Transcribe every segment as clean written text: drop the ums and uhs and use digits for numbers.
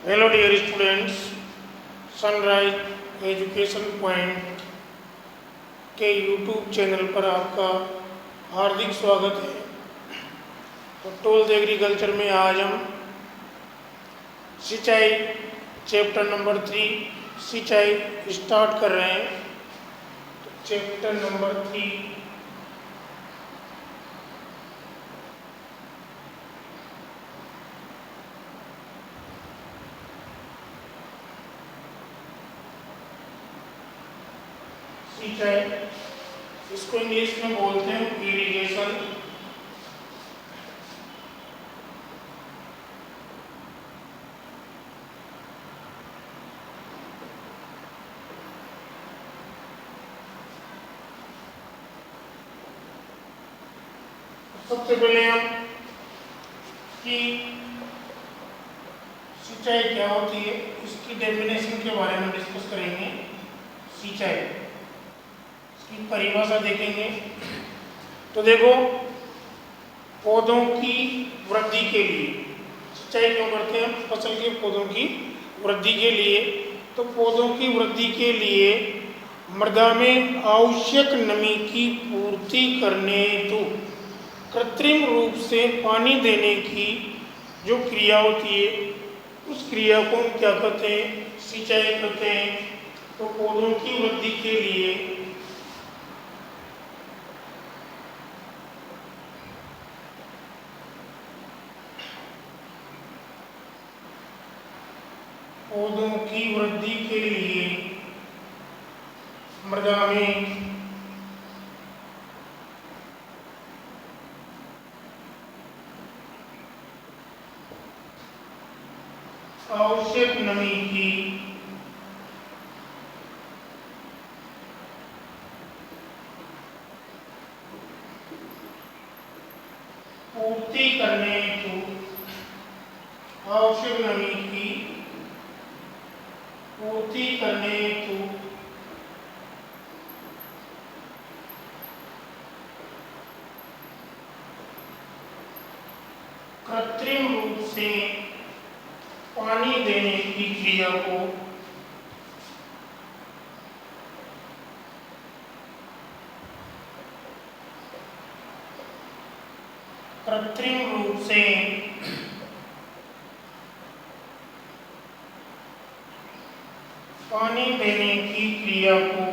Hello dear students, Sunrise Education Point के YouTube channel पर आपका हार्दिक स्वागत है। तो 12th एग्रीकल्चर में आज हम सिंचाई चैप्टर नंबर 3 सिंचाई स्टार्ट कर रहे हैं। तो चैप्टर नंबर 3 सिंचाई, इसको इंग्लिश में बोलते हैं इरिगेशन। सबसे पहले हम कि सिंचाई क्या होती है इसकी डेफिनेशन के बारे में डिस्कस करेंगे। सिंचाई की परिभाषा देखेंगे। तो देखो, पौधों की वृद्धि के लिए सिंचाई क्यों करते हैं? फसल के पौधों की वृद्धि के लिए। तो पौधों की वृद्धि के लिए मृदा में आवश्यक नमी की पूर्ति करने हेतु कृत्रिम रूप से पानी देने की जो क्रिया होती है उस क्रिया को हम क्या कहते हैं? सिंचाई कहते हैं। तो पौधों की वृद्धि के लिए मृदा में आवश्यक नमी की पूर्ति करने हेतु आवश्यक नमी की पूर्ति करने हेतु कृत्रिम रूप से पानी देने की क्रिया को कृत्रिम रूप से पानी देने की क्रिया को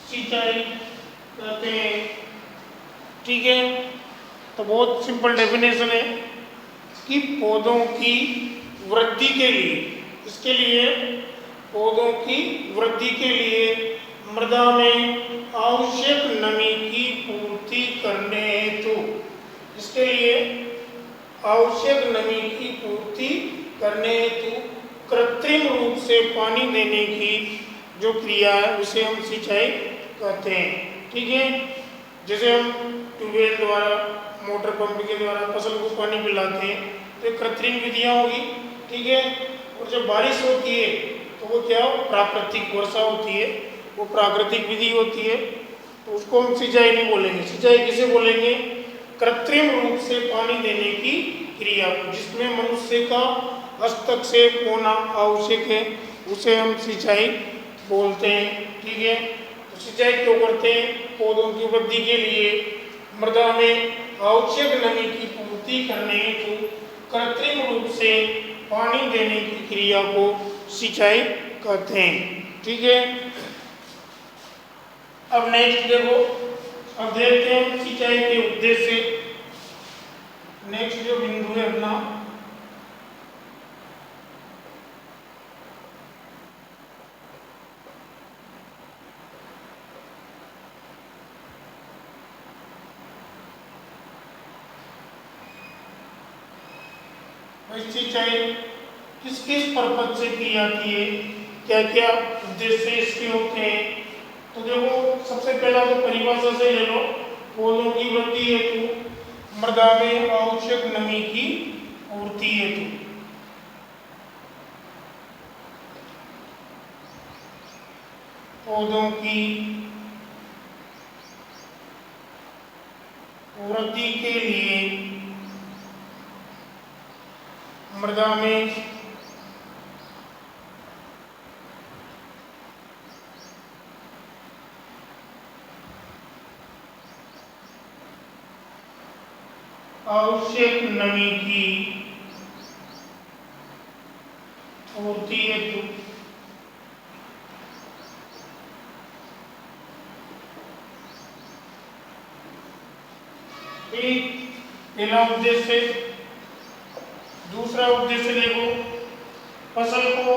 सिंचाई कहते हैं। ठीक है, तो बहुत सिंपल डेफिनेशन है कि पौधों की वृद्धि के लिए, इसके लिए पौधों की वृद्धि के लिए मृदा में आवश्यक नमी की पूर्ति करने हेतु, इसके लिए आवश्यक नमी की पूर्ति करने हेतु कृत्रिम रूप से पानी देने की जो क्रिया है उसे हम सिंचाई कहते हैं। ठीक है, जैसे हम ट्यूबवेल द्वारा, मोटर पंप के द्वारा फसल को पानी पिलाते हैं तो कृत्रिम विधियां होगी। ठीक है, और जब बारिश होती है तो वो क्या, प्राकृतिक वर्षा होती है, वो प्राकृतिक विधि होती है। तो उसको हम सिंचाई नहीं बोलेंगे। सिंचाई किसे बोलेंगे? कृत्रिम रूप से पानी देने की क्रिया जिसमें मनुष्य का हस्तक्षेप होना आवश्यक है उसे हम सिंचाई बोलते हैं। ठीक है, तो सिंचाई क्यों करते हैं? पौधों की वृद्धि के लिए मृदा में आवश्यक नमी की पूर्ति करने हेतु कृत्रिम रूप से पानी देने की क्रिया को सिंचाई कहते हैं। ठीक है, अब नेक्स्ट देखो, अब देखते हैं सिंचाई के उद्देश्य। नेक्स्ट जो बिंदु है अपना, सिंचाई किस किस पर्पज से की जाती है, क्या क्या उद्देश्य इसके होते हैं? तो देखो, सबसे पहला तो परिभाषा से ले लो। पौधों की वृद्धि हेतु मृदा में आवश्यक नमी की पूर्ति हेतु पौधों की वृद्धि के लिए मृदा में आवश्यक नमी की पूर्ति हेतु पहला उद्देश्य। दूसरा उद्देश्य देखो, फसल को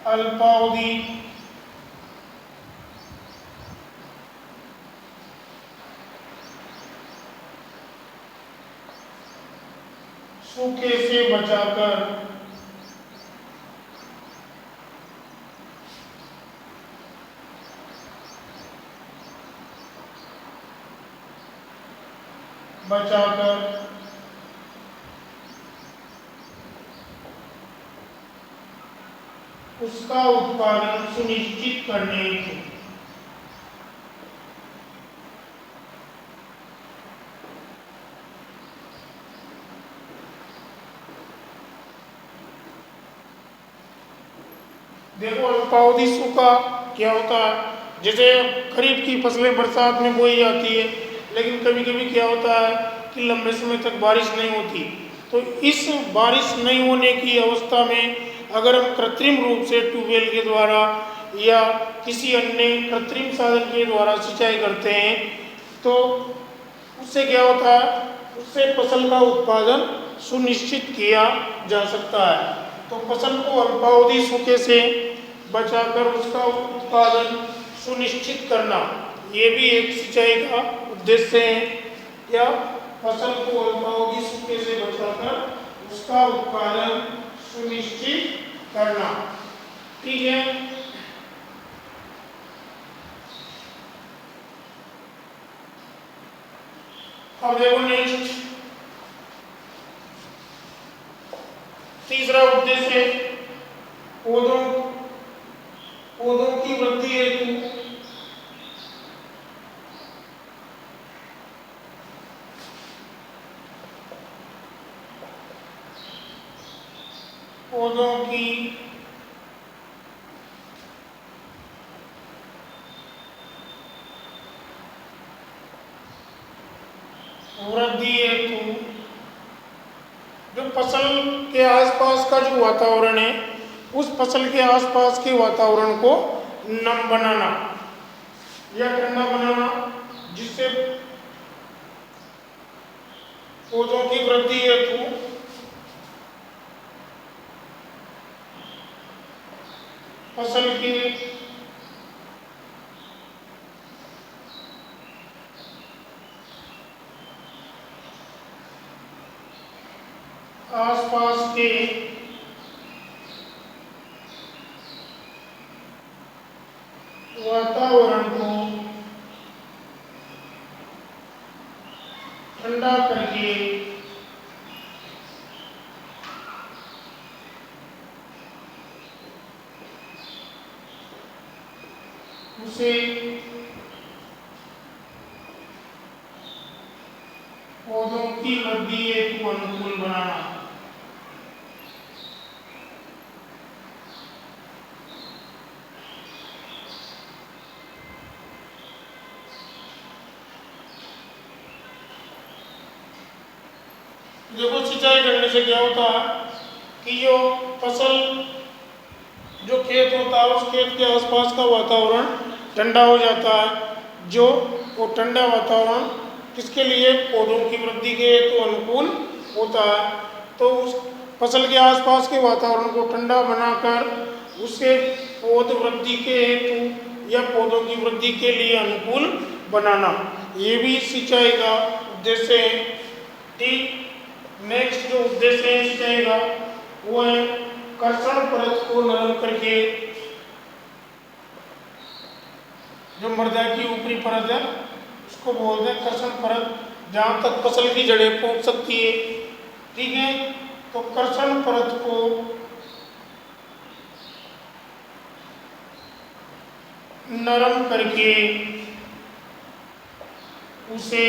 अल्पावधि सूखे से बचाकर उसका उत्पादन सुनिश्चित करने हेतु देखो, अल्पावधि सूखा क्या होता है? जैसे खरीफ की फसलें बरसात में बोई जाती है, लेकिन कभी कभी क्या होता है कि लंबे समय तक बारिश नहीं होती। तो इस बारिश नहीं होने की अवस्था में अगर हम कृत्रिम रूप से ट्यूबवेल के द्वारा या किसी अन्य कृत्रिम साधन के द्वारा सिंचाई करते हैं, तो उससे क्या होता है, उससे फसल का उत्पादन सुनिश्चित किया जा सकता है। तो फसल को अल्पावधि सूखे से बचाकर उसका उत्पादन सुनिश्चित करना, ये भी एक सिंचाई का उद्देश्य है। या फसल को अल्पावधि सूखे से बचाकर उसका उत्पादन सुनिश्चित करना। ठीक है, अब देखो नेक्स्ट, तीसरा उद्देश्य पौधों की वृद्धि हेतु पौधों की वृद्धि हेतु जो फसल के आसपास का जो वातावरण है, उस फसल के आसपास के वातावरण को नम बनाना या ठंडा बनाना, जिससे पौधों की वृद्धि हेतु फसल के आसपास के वातावरण को ठंडा करके उसे पौधों की वृद्धि हेतु अनुकूल बनाना। देखो, सिंचाई करने से क्या होता है कि जो फसल, जो खेत होता है, उस खेत के आसपास का वातावरण ठंडा हो जाता है। जो वो ठंडा वातावरण किसके लिए? पौधों की वृद्धि के हेतु अनुकूल होता है। तो उस फसल के आसपास के वातावरण को ठंडा बनाकर उसे पौध वृद्धि के हेतु या पौधों की वृद्धि के लिए अनुकूल बनाना, ये भी सिंचाई का उद्देश्य है। ठीक, नेक्स्ट जो उद्देश्य है सिंचाई का, वो है कर्षण परत को नरम करके, जो मृदा की ऊपरी परत है उसको बोलते हैं कर्षण परत, जहाँ तक फसल की जड़ें पहुँच सकती है। ठीक है, तो कर्षण परत को नरम करके उसे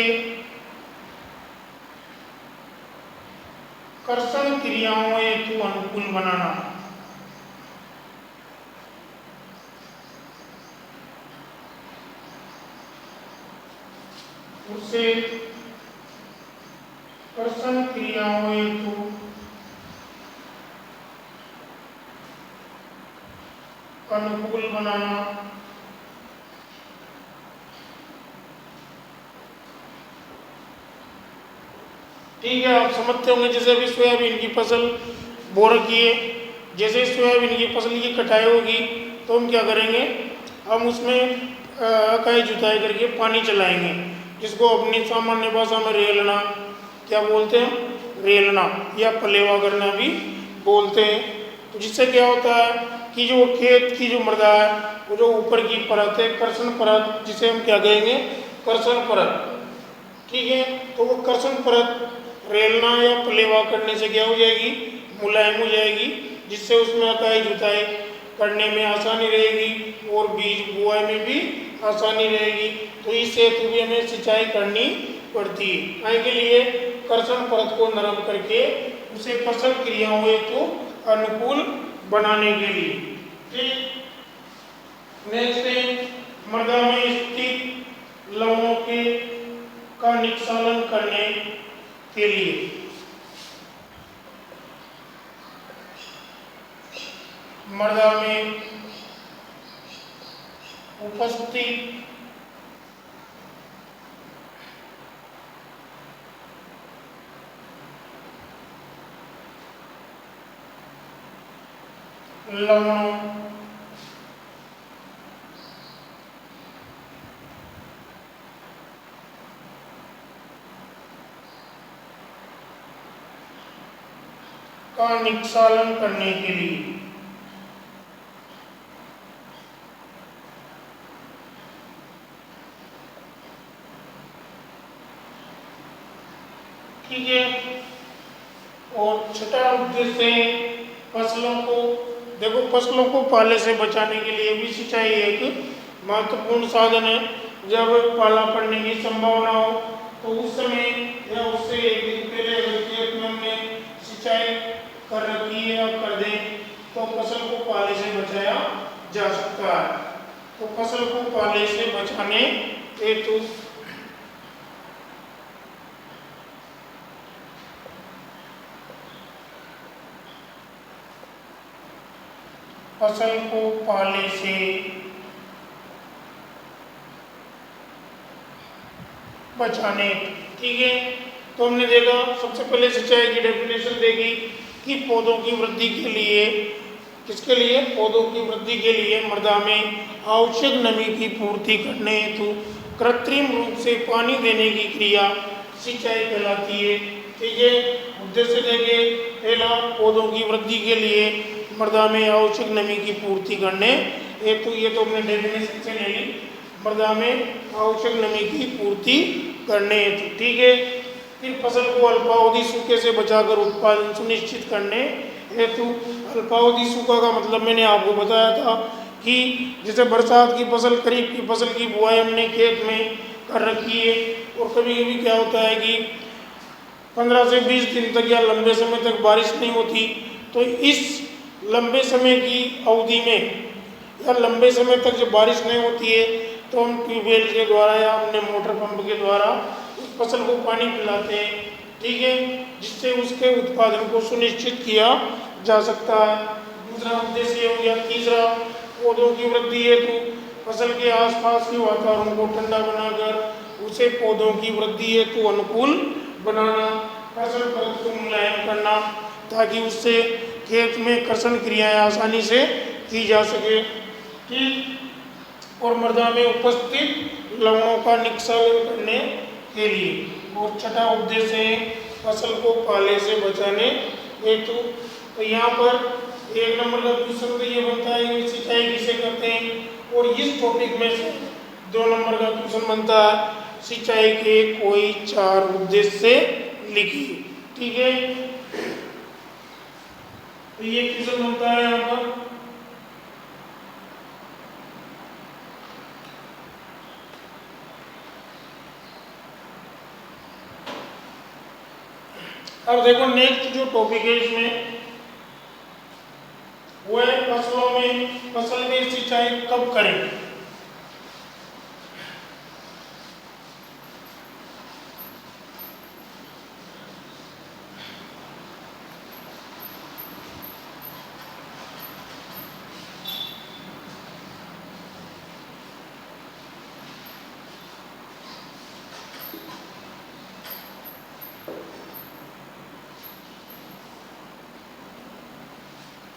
कर्षण क्रियाओं हेतु अनुकूल बनाना। उसे कर्षण क्रियाओं हेतु अनुकूल बनाना। ठीक है, आप समझते होंगे जैसे अभी सोयाबीन की फसल बो रखी है, जैसे सोयाबीन की फसल की कटाई होगी तो हम क्या करेंगे, हम उसमें अकाई जुताई करके पानी चलाएंगे, जिसको अपनी सामान्य भाषा में रेलना क्या बोलते हैं, रेलना या पलेवा करना भी बोलते हैं। तो जिससे क्या होता है कि जो खेत की जो मृदा है वो जो ऊपर की परत है कर्षण परत, जिसे हम क्या कहेंगे, कर्षण परत। ठीक है, तो वो कर्षण परत रेलना या पलेवा करने से क्या हो जाएगी, मुलायम हो जाएगी, जिससे उसमें अकाई जुताई करने में आसानी रहेगी और बीज बुआई में भी आसानी रहेगी। तो इस हेतु भी हमें सिंचाई करनी पड़ती है। काय के लिए, कर्षण परत को नरम करके उसे कर्षण क्रियाओं हेतु अनुकूल बनाने के लिए। ठीक, नेक्स्ट है मृदा में स्थित लवणों के का निष्कालन करने के लिए। मृदा में उपस्थित लवणों का निष्कालन करने के लिए। ठीक है, और छठा उद्देश्य है फसलों को, देखो फसलों को पाले से बचाने के लिए भी सिंचाई एक महत्वपूर्ण साधन है। जब पाला पड़ने की संभावना हो तो उस समय या उससे एक दिन पहले अगर खेत में हमने सिंचाई कर रखी है या कर दें तो फसल को पाले से बचाया जा सकता है। तो फसल को पाले से बचाने हेतु फसल को पाले से बचाने, ठीक है। तो हमने देखा सबसे पहले सिंचाई की डेफिनेशन देखी कि पौधों की वृद्धि के लिए, किसके लिए, पौधों की वृद्धि के लिए मृदा में आवश्यक नमी की पूर्ति करने हेतु कृत्रिम रूप से पानी देने की क्रिया सिंचाई कहलाती है। ठीक है, उद्देश्य देंगे पहला पौधों की वृद्धि के लिए मृदा में आवश्यक नमी की पूर्ति करने हेतु, ये तो हमने डेफिनेशन से ले ली, मृदा में आवश्यक नमी की पूर्ति करने हेतु। ठीक है, फिर फसल को अल्पावधि सूखे से बचाकर उत्पादन सुनिश्चित करने हेतु। अल्पावधि सूखा का मतलब मैंने आपको बताया था कि जैसे बरसात की फसल, खरीफ की फसल की बुआई हमने खेत में कर रखी है और कभी कभी क्या होता है कि 15 से 20 दिन तक या लंबे समय तक बारिश नहीं होती, तो इस लंबे समय की अवधि में या लंबे समय तक जब बारिश नहीं होती है तो हम ट्यूबवेल के द्वारा या अपने मोटर पंप के द्वारा उस फसल को पानी पिलाते हैं। ठीक है, जिससे उसके उत्पादन को सुनिश्चित किया जा सकता है। दूसरा उद्देश्य हो गया। तीसरा, पौधों की वृद्धि हेतु फसल के आसपास के वातावरण को ठंडा बनाकर उसे पौधों की वृद्धि हेतु अनुकूल बनाना, फसल परत को मुलायम करना ताकि उससे खेत में कर्षण क्रियाएं आसानी से की जा सके। ठीक, और मृदा में उपस्थित लवणों का निष्कालन करने के लिए। और छठा उद्देश्य है फसल को पाले से बचाने हेतु। तो यहाँ पर 1 नंबर का क्वेश्चन तो ये बनता है कि सिंचाई किसे कहते हैं, और इस टॉपिक में से 2 नंबर का क्वेश्चन बनता है सिंचाई के कोई 4 उद्देश्य लिखिए। ठीक है, तो ये क्वेश्चन बनता है यहाँ पर अब देखो नेक्स्ट जो टॉपिक है इसमें वो है फसल में सिंचाई कब करें।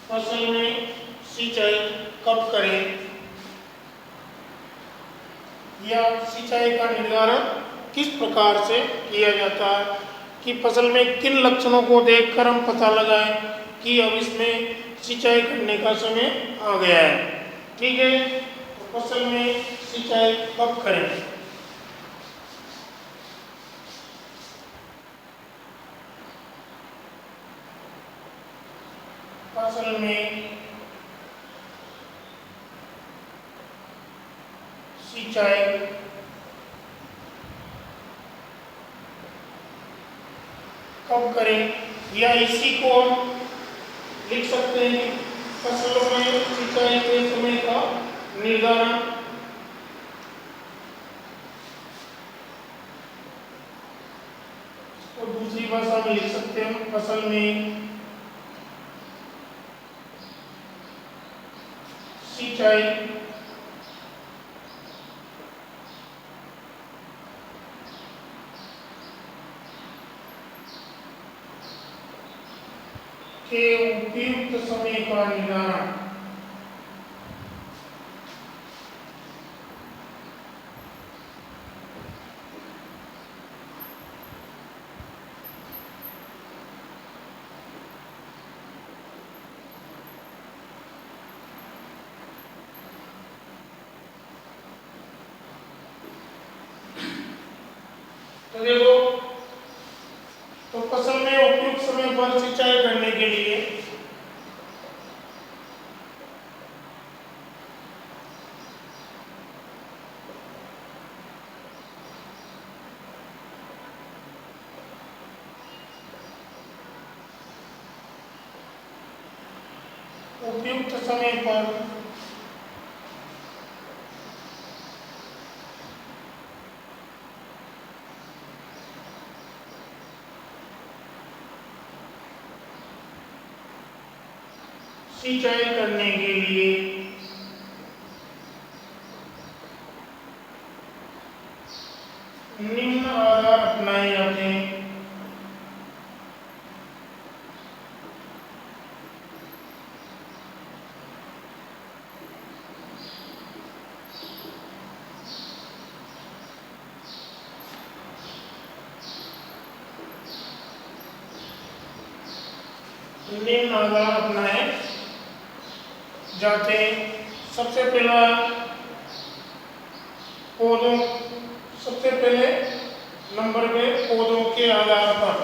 फसल में सिंचाई कब करें या सिंचाई का निर्धारण किस प्रकार से किया जाता है, कि फसल में किन लक्षणों को देखकर हम पता लगाएं कि अब इसमें सिंचाई करने का समय आ गया है। ठीक है, तो फसल में सिंचाई कब करें। फसल में सिंचाई कब करें, या इसी को हम लिख सकते हैं फसलों में सिंचाई के समय का निर्धारण। तो दूसरी भाषा में लिख सकते हैं फसल में सिंचाई के उपयुक्त समय का निर्धारण। तो देखो, तो फसल में उपयुक्त समय पर सिंचाई करने के लिए उपयुक्त समय पर सिंचाई करने के लिए निम्न आधार अपनाए जाते हैं। निम्न आधार अपनाए जाते हैं। सबसे पहले नंबर पे पौधों के आधार पर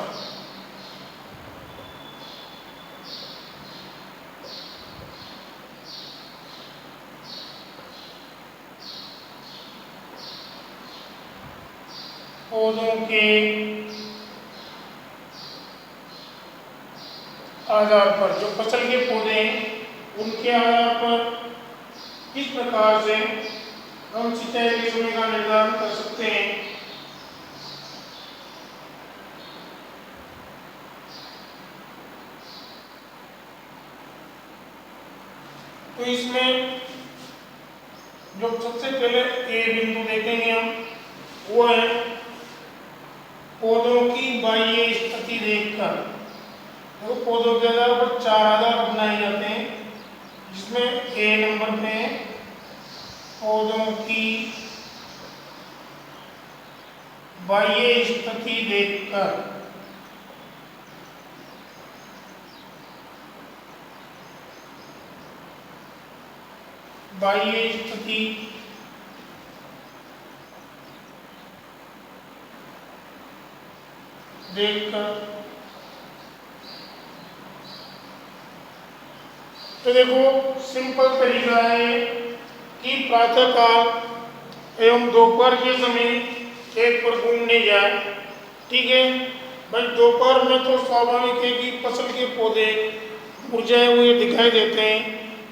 पौधों के आधार पर, जो फसल के पौधे हैं उनके आधार पर किस प्रकार से हम सिंचाई के समय का निर्धारण कर सकते हैं। तो इसमें जो सबसे पहले ए बिंदु देखेंगे हम, वो है पौधों की बाह्य स्थिति देखकर। तो पौधों के आधार पर 4 आधार अपनाए जाते हैं, जिसमें ए नंबर पे पौधों की बाह्य स्थिति देखकर। बाह्य स्थिति देखकर। तो देखो, सिंपल तरीका है कि प्रातःकाल एवं दोपहर के समय खेत पर घूमने जाए। ठीक है, भाई दोपहर में तो स्वाभाविक है कि फसल के पौधे मुरझाए हुए दिखाई देते हैं,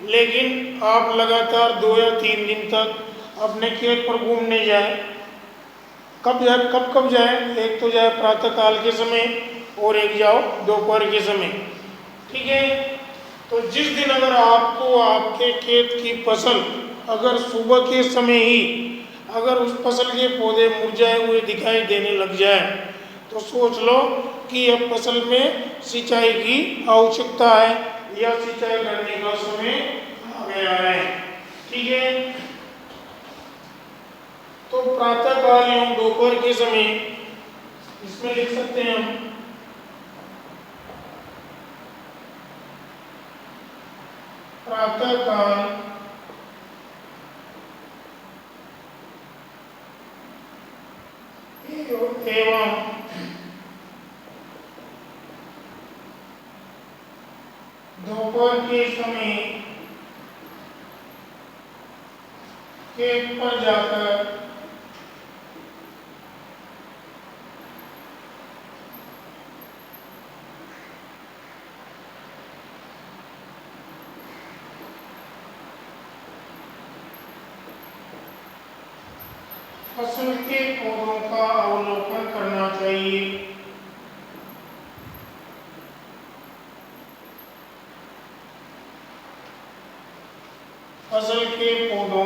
लेकिन आप लगातार 2 या 3 दिन तक अपने खेत पर घूमने जाए। कब कब जाए? एक तो जाए प्रातः काल के समय और एक जाओ दोपहर के समय, ठीक है। तो जिस दिन अगर आपको आपके खेत की फसल अगर सुबह के समय ही अगर उस फसल के पौधे मुरझाए हुए दिखाई देने लग जाए तो सोच लो कि अब फसल में सिंचाई की आवश्यकता है या सिंचाई करने का समय आ गया है, ठीक है। तो प्रातः काल एवं दोपहर के समय इसमें लिख सकते हैं हम प्रातः काल एवं दोपहर के समय खेत पर जाकर फसल के पौधों का अवलोकन करना चाहिए। फसल के पौधों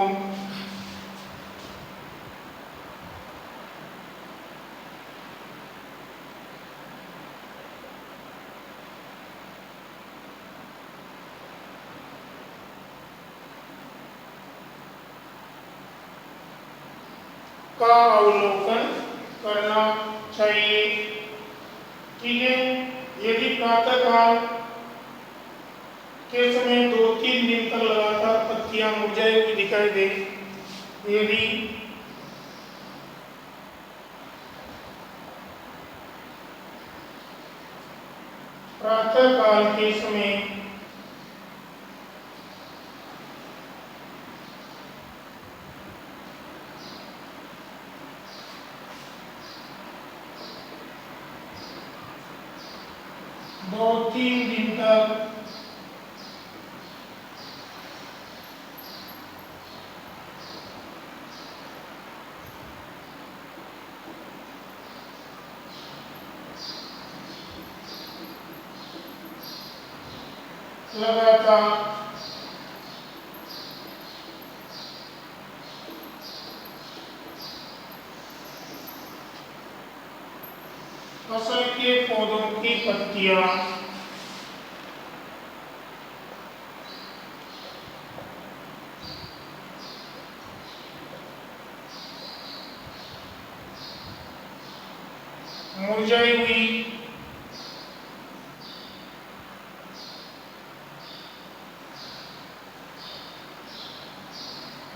का अवलोकन करना चाहिए, ठीक है। यदि प्रातः काल के समय 2-3 दिन तक लगातार पत्तियां मुरझाई हुई दिखाई दे, यदि प्रातः काल के समय दो तीन दिन तक लगातार फसल के पौधों की पत्तियां मुरझाई हुई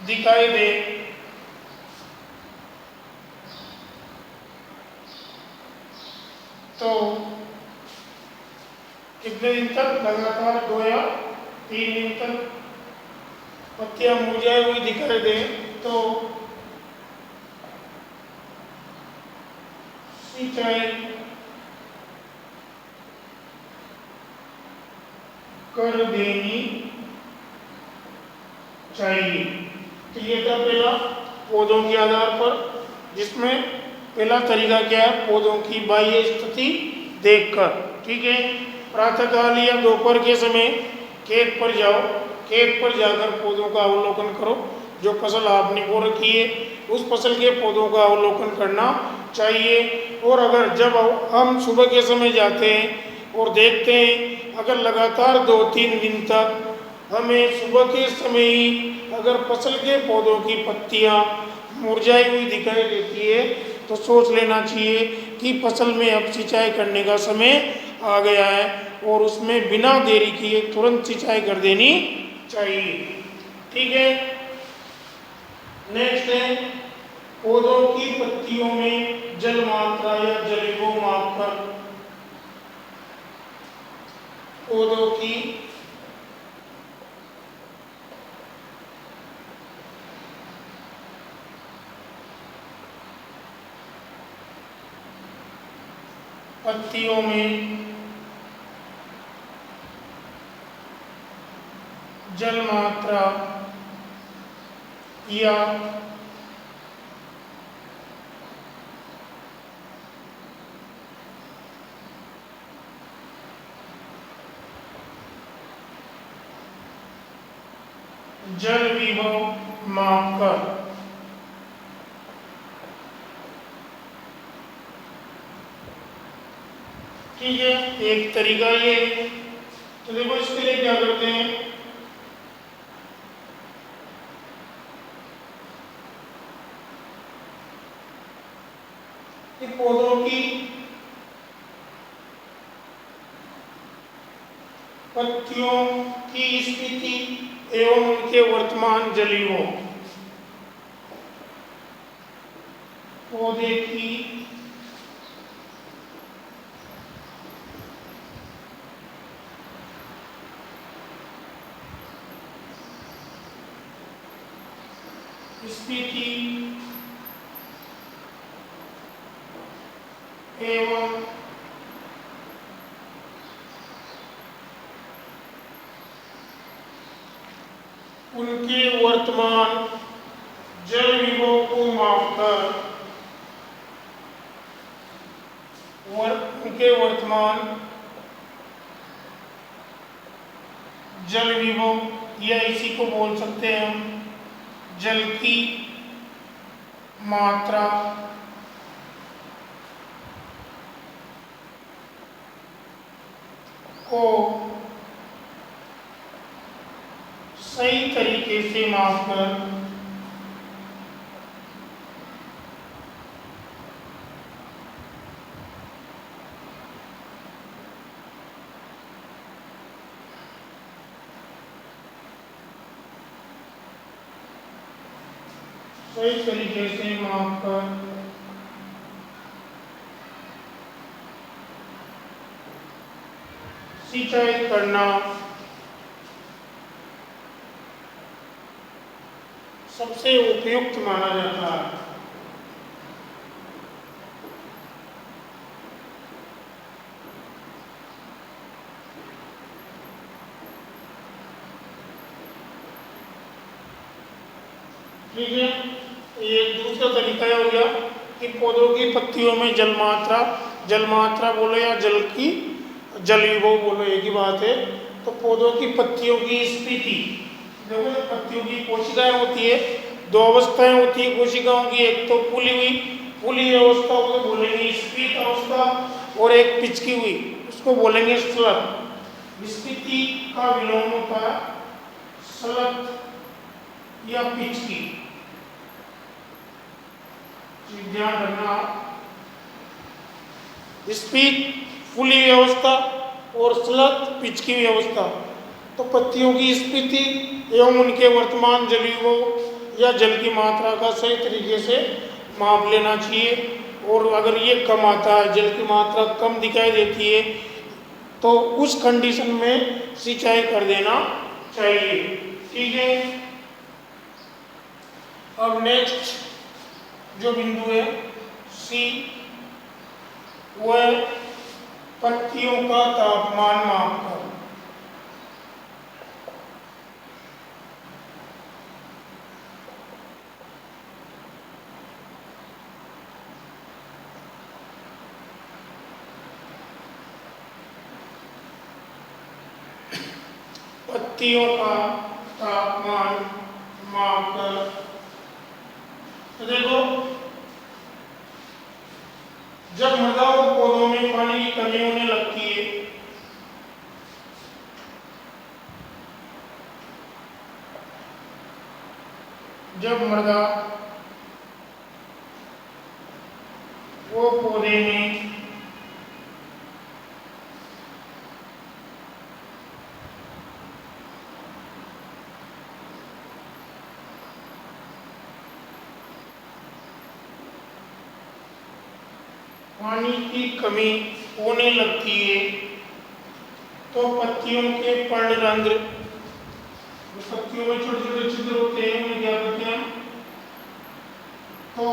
दिखाई दे तो कितने दिन तक? लगातार 2 या 3 दिन तक पत्तियां मुरझाई हुई दिखाई दे तो सिंचाई कर देनी चाहिए। तो ये था पहला पौधों के आधार पर, जिसमें पहला तरीका क्या है? पौधों की बाह्य स्थिति देखकर, ठीक है। प्रातःकाल या दोपहर के समय खेत पर जाओ, खेत पर जाकर पौधों का अवलोकन करो। जो फसल आपने बो रखी है उस फसल के पौधों का अवलोकन करना चाहिए। और अगर जब हम सुबह के समय जाते हैं और देखते हैं अगर लगातार 2-3 दिन तक हमें सुबह के समय ही अगर फसल के पौधों की पत्तियां मुरझाई हुई दिखाई देती है तो सोच लेना चाहिए कि फसल में अब सिंचाई करने का समय आ गया है और उसमें बिना देरी किए तुरंत सिंचाई कर देनी चाहिए, ठीक है। नेक्स्ट है पौधों की पत्तियों में जल मात्रा या जल को मापकर पौधों की पत्तियों में जल मात्रा या जल विभव मापकर ठीक है, एक तरीका ये है। तो देखो इसके लिए क्या करते हैं, कि पौधों की पत्तियों की स्थिति एवं उनके वर्तमान जलीयों, पौधे की स्थिति एवं उनके वर्तमान जल विभव को मापकर उनके वर्तमान जल विभव या इसी को बोल सकते हैं हम जल की मात्रा को सही तरीके से मापकर सिंचाई करना सबसे उपयुक्त माना जाता है। ठीक है, ये दूसरा तरीका हो गया कि पौधों की पत्तियों में जल मात्रा बोलो या जल की जल विभव बोलो, एक ही बात है। तो पौधों की पत्तियों की स्थिति, देखो पत्तियों की कोशिकाएं होती है, दो अवस्थाएं होती है कोशिकाओं की, एक तो फूली अवस्था को बोलेंगे स्फीत अवस्था, और एक पिचकी हुई उसको बोलेंगे स्लग। स्थिति का विलोम होता है स्लग या पिचकी, ध्यान रखना। स्पीड फूली अवस्था और स्लग पिचकी अवस्था। तो पत्तियों की स्थिति एवं उनके वर्तमान जलीयों या जल की मात्रा का सही तरीके से माप लेना चाहिए। और अगर ये कम आता है, जल की मात्रा कम दिखाई देती है, तो उस कंडीशन में सिंचाई कर देना चाहिए। ठीक है, अब नेक्स्ट जो बिंदु है सी, वह पत्तियों का तापमान मापकर। पत्तियों का तापमान मापकर, तो देखो जब मृदा और पौधों में पानी की कमी होने लगती है, जब मृदा वो पौधे में पानी की कमी होने लगती है, तो पत्तियों के पर्णरंध्र, पत्तियों में छोटे छोटे छिद्र होते हैं, उन्हें क्या कहते हैं, तो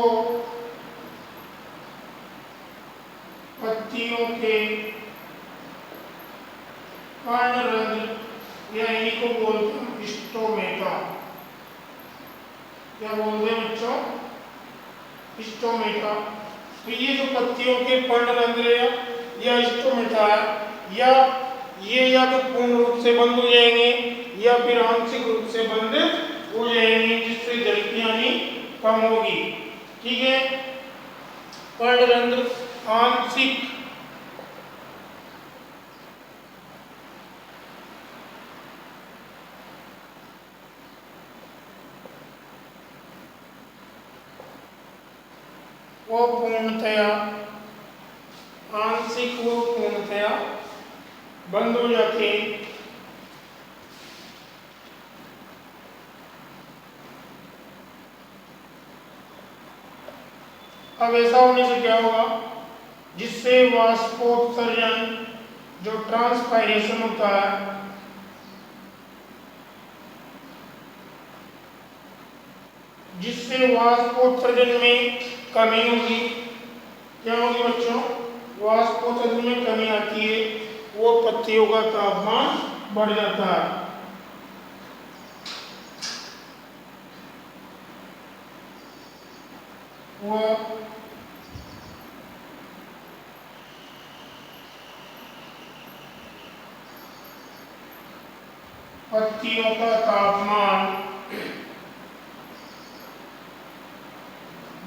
पत्तियों के पर्णरंध्र या इन्हीं को बोलते हैं स्टोमेटा। क्या बोलते हैं बच्चों? स्टोमेटा। तो ये जो पत्तियों के पर्णरंध्र या स्टोमेटा है, या तो पूर्ण रूप से बंद हो जाएंगे या फिर आंशिक रूप से बंद हो जाएंगे, जिससे जल की हानि कम होगी। ठीक है, पर्णरंध्र आंशिक वो पूर्णतया आंशिक वो पूर्णतया बंद हो जाते हैं। अब ऐसा होने से क्या होगा, जिससे वाष्पोत्सर्जन जो ट्रांसपायरेशन होता है, जिससे वाष्पोत्सर्जन में कमी होगी। क्या होगी बच्चों? वाष्पोत्सर्जन में कमी आती है, वो पत्तियों का तापमान बढ़ जाता है। वो पत्तियों का तापमान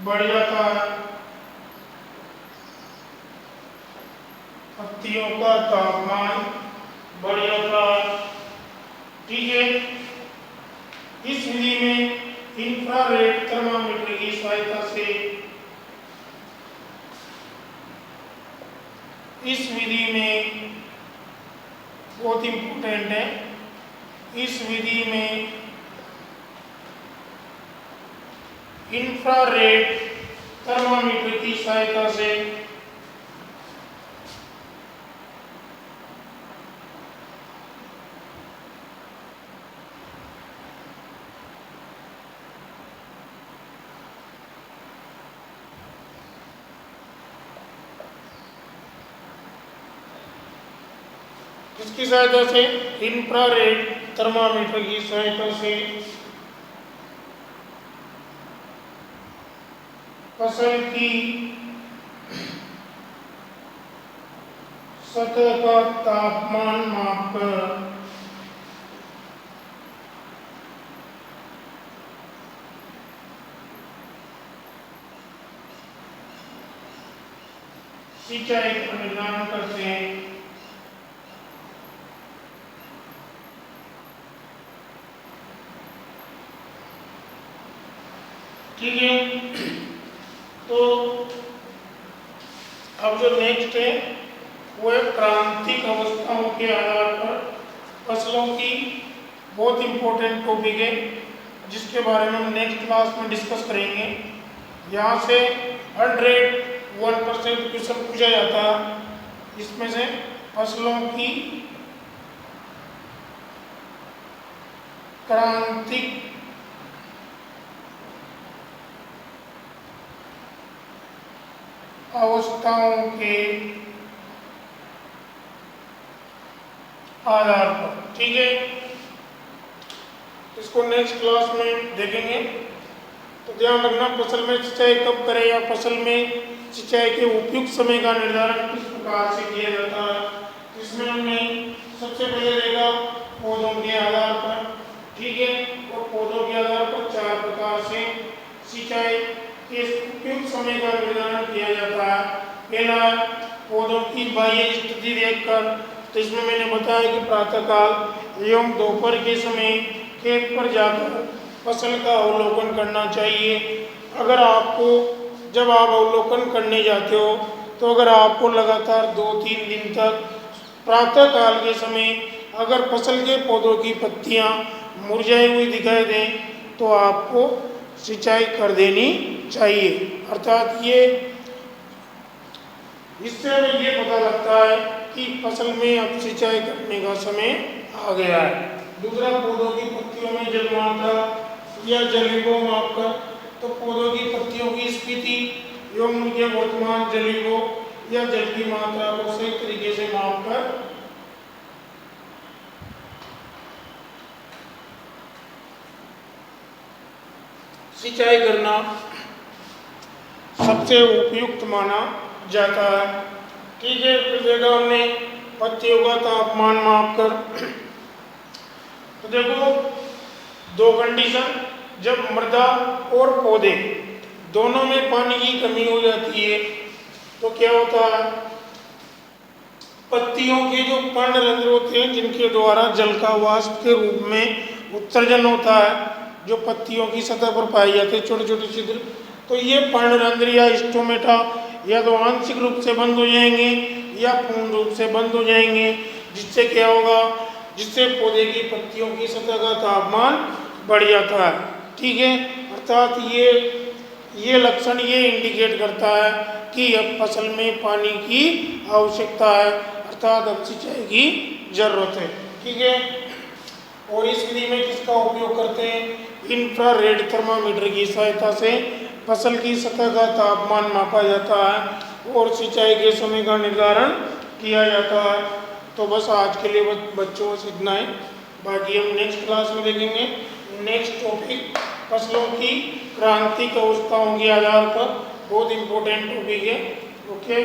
बढ़ जाता है। पत्तियों का तापमान बढ़ जाता है। ठीक है, इस विधि में इंफ्रारेड थर्मामीटर की सहायता से, इस विधि में बहुत इंपॉर्टेंट है, इस विधि में इंफ्रारेड थर्मामीटर की सहायता से इसकी सहायता से इंफ्रारेड थर्मामीटर की सहायता से फसल की सतह का तापमान मापकर सिंचाई का निर्धारण करते हैं। ठीक है, तो अब जो नेक्स्ट है वो है क्रांतिक अवस्थाओं के आधार पर फसलों की। बहुत इंपॉर्टेंट टॉपिक है, जिसके बारे में हम नेक्स्ट क्लास में डिस्कस करेंगे। यहाँ से 101% क्वेश्चन पूछा जाता है, इसमें से फसलों की क्रांतिक अवस्थाओं के आधार पर। ठीक है, इसको नेक्स्ट क्लास में देखेंगे। तो ध्यान रखना, फसल में सिंचाई कब करें या फसल में सिंचाई के उपयुक्त समय का निर्धारण किस प्रकार से किया जाता है। इसमें हमने सबसे पहले देखा पौधों के आधार पर। ठीक है, और पौधों के आधार पर 4 प्रकार से सिंचाई के उपयुक्त समय का निर्धारण किया जाता है। पहला, पौधों की बाह्य स्थिति देखकर। तो इसमें मैंने बताया कि प्रातःकाल एवं दोपहर के समय खेत पर जाकर फसल का अवलोकन करना चाहिए। अगर आपको, जब आप अवलोकन करने जाते हो, तो अगर आपको लगातार 2-3 दिन तक प्रातःकाल के समय अगर फसल के पौधों की पत्तियां मुरझाई हुई दिखाई दें, तो आपको सिंचाई कर देनी चाहिए। अर्थात इससे हमें ये पता लगता है कि फसल में अब सिंचाई करने का समय आ गया है। दूसरा, पौधों की पत्तियों में जलमात्रा या जलीय मापकर। तो पौधों की पत्तियों की स्थिति एवं उनके वर्तमान जलीय या जल की मात्रा को सही तरीके से माप कर सिंचाई करना सबसे उपयुक्त माना जाता है। ठीक है, फिर देखा हमने पत्तियों का तापमान माप कर। तो देखो दो कंडीशन, जब मृदा और पौधे दोनों में पानी की कमी हो जाती है तो क्या होता है, पत्तियों के जो पर्णरंध्र होते हैं जिनके द्वारा जल का वाष्प के रूप में उत्सर्जन होता है, जो पत्तियों की सतह पर पाए जाते हैं छोटे छोटे छिद्र, तो ये पर्णरंध्र या स्टोमेटा या तो आंशिक रूप से बंद हो जाएंगे या पूर्ण रूप से बंद हो जाएंगे, जिससे क्या होगा, जिससे पौधे की पत्तियों की सतह का तापमान बढ़ जाता है। ठीक है, अर्थात ये लक्षण ये इंडिकेट करता है कि अब फसल में पानी की आवश्यकता है, अर्थात अब सिंचाई की जरूरत है। ठीक है, और इस विधि में किसका उपयोग करते हैं, इंफ्रारेड थर्मामीटर की सहायता से फसल की सतह का तापमान मापा जाता है और सिंचाई के समय का निर्धारण किया जाता है। तो बस आज के लिए बच्चों बस इतना है, बाकी हम नेक्स्ट क्लास में देखेंगे। नेक्स्ट टॉपिक फसलों की क्रांतिक अवस्थाओं के आधार पर, बहुत इंपॉर्टेंट टॉपिक है। ओके।